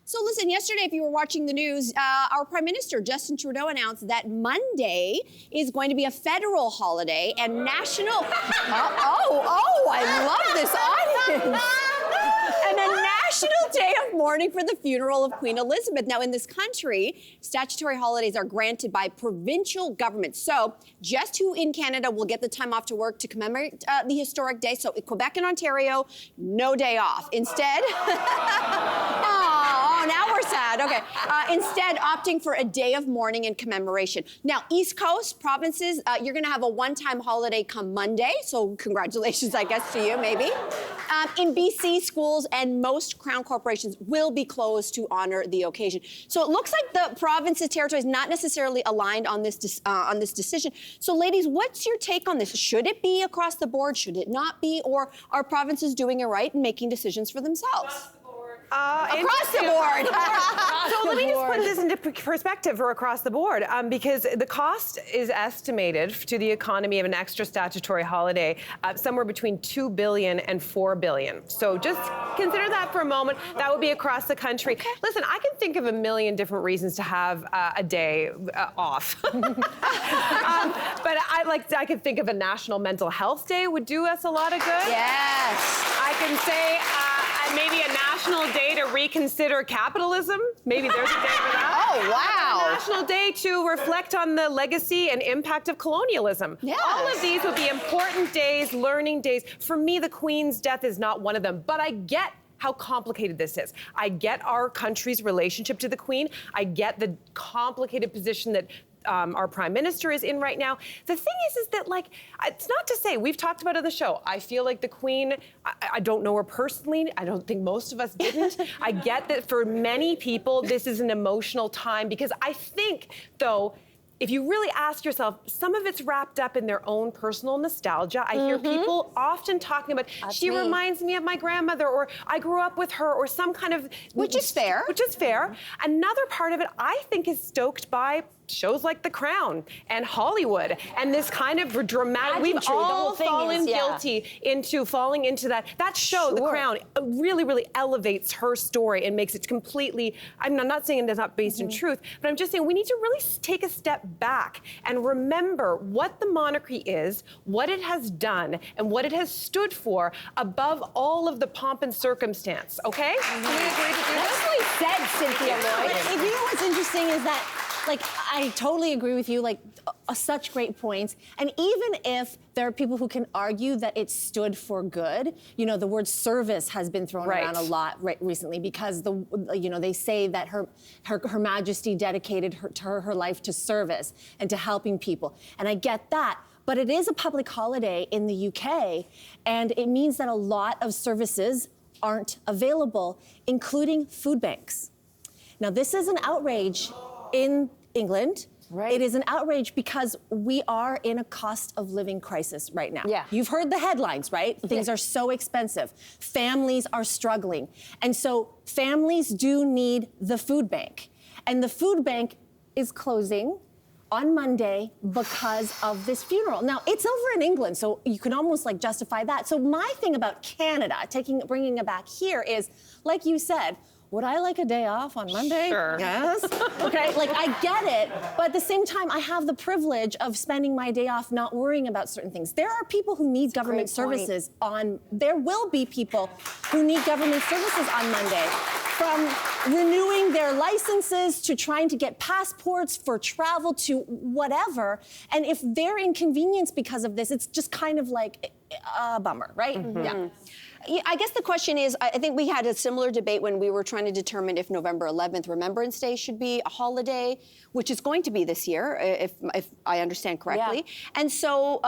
So listen, yesterday, if you were watching the news, our Prime Minister, Justin Trudeau, announced that Monday is going to be a federal holiday and national... I love this audience. And a national day of mourning for the funeral of Queen Elizabeth. Now, in this country, statutory holidays are granted by provincial governments. So, just who in Canada will get the time off to work to commemorate the historic day? So, Quebec and Ontario, no day off. Instead, now we're sad. Okay. Instead, opting for a day of mourning and commemoration. Now, East Coast provinces, you're going to have a one-time holiday come Monday. So, congratulations, I guess, to you, maybe. In BC, schools and most Crown corporations will be closed to honor the occasion. So it looks like the province's territory is not necessarily aligned on this decision. So, ladies, what's your take on this? Should it be across the board? Should it not be? Or are provinces doing it right and making decisions for themselves? Across the board. So let me just put this into perspective for across the board, because the cost is estimated to the economy of an extra statutory holiday somewhere between $2 billion and $4 billion. So just consider that for a moment. That would be across the country. Okay. Listen, I can think of a million different reasons to have a day off. But I could think of a National Mental Health Day would do us a lot of good. Yes. I can say maybe a national day to reconsider capitalism. Maybe there's a day for that. Oh, wow. A national day to reflect on the legacy and impact of colonialism. Yes. All of these would be important days, learning days. For me, the Queen's death is not one of them, but I get how complicated this is. I get our country's relationship to the Queen. I get the complicated position that our Prime Minister is in right now. The thing is that, like, it's not to say, we've talked about it on the show, I feel like the Queen, I don't know her personally. I don't think most of us didn't. I get that for many people, this is an emotional time, because I think, though, if you really ask yourself, some of it's wrapped up in their own personal nostalgia. I hear people often talking about, she reminds me of my grandmother, or I grew up with her, or some kind of... Which is fair. Which is fair. Another part of it, I think, is stoked by shows like The Crown and Hollywood and this kind of dramatic... We've all fallen guilty into falling into that. That show, The Crown, really, really elevates her story and makes it completely... I'm not saying it's not based in truth, but I'm just saying we need to really take a step back and remember what the monarchy is, what it has done, and what it has stood for above all of the pomp and circumstance, okay? Can we agree to do this? Nicely said, Cynthia Loyst. You know what's interesting is that, like, I totally agree with you, like, such great points. And even if there are people who can argue that it stood for good, you know, the word service has been thrown around a lot recently, because they say that her Majesty dedicated her life to service and to helping people. And I get that. But it is a public holiday in the UK, and it means that a lot of services aren't available, including food banks. Now, this is an outrage in England. Right. It is an outrage because we are in a cost of living crisis right now. Yeah. You've heard the headlines, right? Things are so expensive. Families are struggling. And so families do need the food bank. And the food bank is closing on Monday because of this funeral. Now, it's over in England, so you can almost like justify that. So my thing about Canada, bringing it back here is, like you said, would I like a day off on Monday? Sure. Yes. Okay, like I get it, but at the same time, I have the privilege of spending my day off not worrying about certain things. There are people who need government services there will be people who need government services on Monday. From renewing their licenses to trying to get passports for travel to whatever. And if they're inconvenienced because of this, it's just kind of like a bummer, right? Yeah. I guess the question is, I think we had a similar debate when we were trying to determine if November 11th, Remembrance Day, should be a holiday, which is going to be this year, if I understand correctly. Yeah. And so,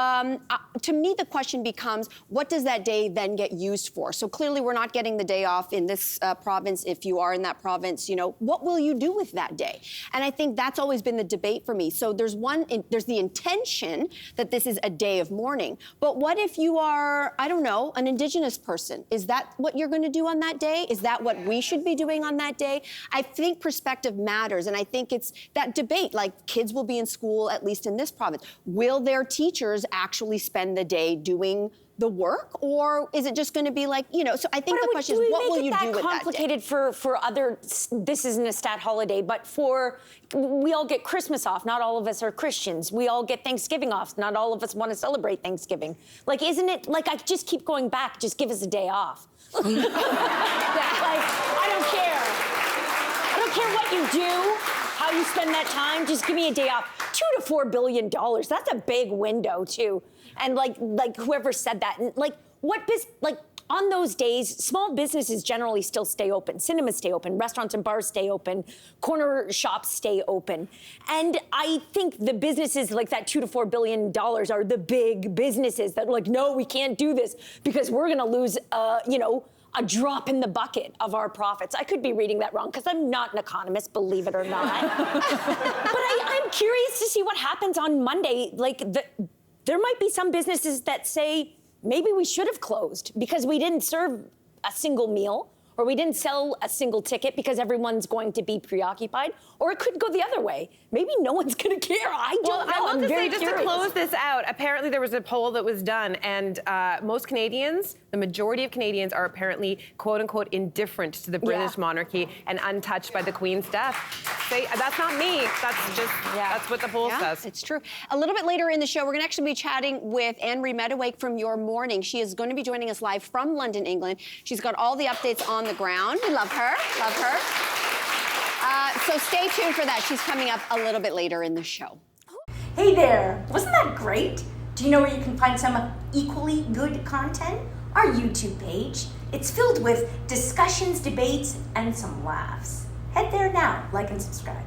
to me, the question becomes, what does that day then get used for? So clearly, we're not getting the day off in this province. If you are in that province, you know, what will you do with that day? And I think that's always been the debate for me. So there's the intention that this is a day of mourning. But what if you are, I don't know, an Indigenous person? Is that what you're going to do on that day? Is that what we should be doing on that day? I think perspective matters, and I think it's that debate, like kids will be in school, at least in this province. Will their teachers actually spend the day doing the work, or is it just going to be like, so I think the question is, what will you do with that day? Complicated for other, this isn't a stat holiday, but we all get Christmas off. Not all of us are Christians. We all get Thanksgiving off. Not all of us want to celebrate Thanksgiving. Like, isn't it, like, I just keep going back, just give us a day off. Like, I don't care. I don't care what you do, how you spend that time, just give me a day off. $2 to $4 billion, that's a big window too. And like whoever said that, and on those days, small businesses generally still stay open. Cinemas stay open, restaurants and bars stay open, corner shops stay open. And I think the businesses like that $2 to $4 billion are the big businesses that are like, no, we can't do this because we're gonna lose, a drop in the bucket of our profits. I could be reading that wrong because I'm not an economist, believe it or not. But I'm curious to see what happens on Monday. There might be some businesses that say, maybe we should have closed because we didn't serve a single meal, or we didn't sell a single ticket because everyone's going to be preoccupied, or it could go the other way. Maybe no one's gonna care. I don't know. I want to say, very just to close this out, apparently there was a poll that was done, and most Canadians, the majority of Canadians, are apparently quote unquote indifferent to the British monarchy and untouched by the Queen's death. That's not me. That's what the poll says. It's true. A little bit later in the show, we're going to actually be chatting with Anne-Marie Medawake from Your Morning. She is going to be joining us live from London, England. She's got all the updates on the ground. We love her. Love her. So stay tuned for that. She's coming up a little bit later in the show. Hey there! Wasn't that great? Do you know where you can find some equally good content? Our YouTube page. It's filled with discussions, debates, and some laughs. Head there now, like and subscribe.